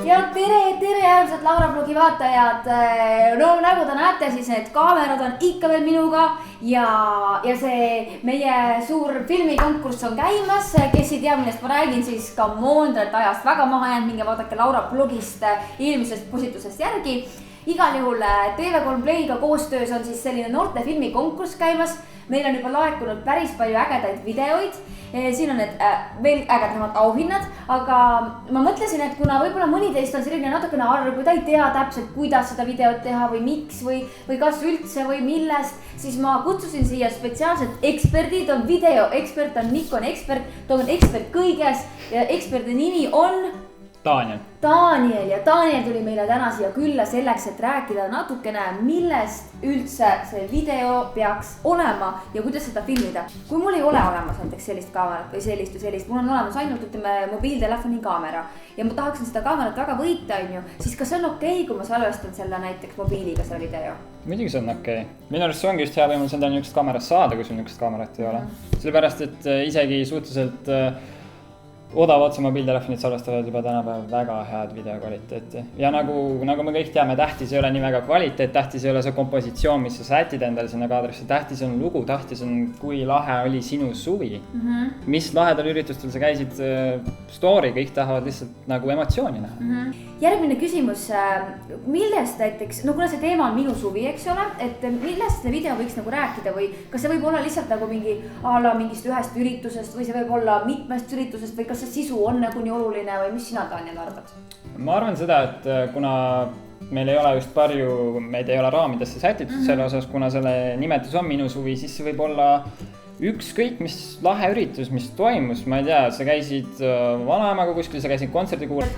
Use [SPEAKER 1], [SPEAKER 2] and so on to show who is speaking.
[SPEAKER 1] ja tere äärmiselt Laura blogi vaatajad. No nagu te näete, siis need kaamerad on ikka veel minuga ja see meie suur filmikonkurss on käimas. Kes ei tea, millest ma räägin, siis come on, te olete ajast väga maha jäänud, minge vaadake Laura blogist eelmisest postitusest järgi. Igal juhul TV3 Playga koostöös on siis selline noorte filmikonkurss käimas. Meil on juba laekunud päris palju ägedaid videoid. Siin on need veel ägedamad auhinnad, aga ma mõtlesin, et kuna võib-olla mõni teist on selline natukene arv, kui ta ei tea täpselt, kuidas seda videot teha või miks või kas üldse või millest, siis ma kutsusin siia spetsiaalselt eksperdid, on videoekspert, on Nikon ekspert, ta on ekspert kõiges ja eksperdi nimi on Daniel ja Daniel tuli meile täna siia külla selleks, et rääkida natukene, millest üldse see video peaks olema ja kuidas seda filmida. Kui mul ei ole olemas näiteks sellist kaamerat või sellist, mul on olemas ainult mobiiltelefoni kaamera ja ma tahaksin seda kaamerat väga võita, siis kas on okei, kui ma salvestan selle näiteks mobiiliga selle video?
[SPEAKER 2] Muidugi see on okei. Minu arust see ongi just hea võimalus endale niisugust kaamerast saada, kui sul niisugust kaamerat ei ole. Sellepärast, et isegi suhteliselt odav otsa mobiiltelefonid salvestavad juba tänapäeval väga head videokvaliteeti. Ja nagu me kõik teame, tähtis ei ole nii väga kvaliteet, tähtis ei ole see kompositsioon, mis sa sätid endale sinna kaadrisse, tähtis on lugu, tähtis on, kui lahe oli sinu suvi. Mis lahedal üritustel sa käisid story, kõik tahavad lihtsalt nagu emotsiooni näha.
[SPEAKER 1] Järgmine küsimus, millest näiteks, no kuna see teema on minu suvi, eks ole, et millest see video võiks nagu rääkida või kas see võib olla lihtsalt nagu mingi ala mingist ühest üritusest või see võib olla mitmest üritusest või kas see sisu on nagu nii oluline või mis sina, Daniel, arvad?
[SPEAKER 2] Ma arvan seda, et kuna meil ei ole just palju, meid ei ole raamidesse sätitud selle osas, kuna selle nimetus on minu suvi, siis see võib olla ükskõik, mis lahe üritus, mis toimus, ma ei tea, sa käisid vanaemaga kuskil, sa käisid kontserdi kuulal.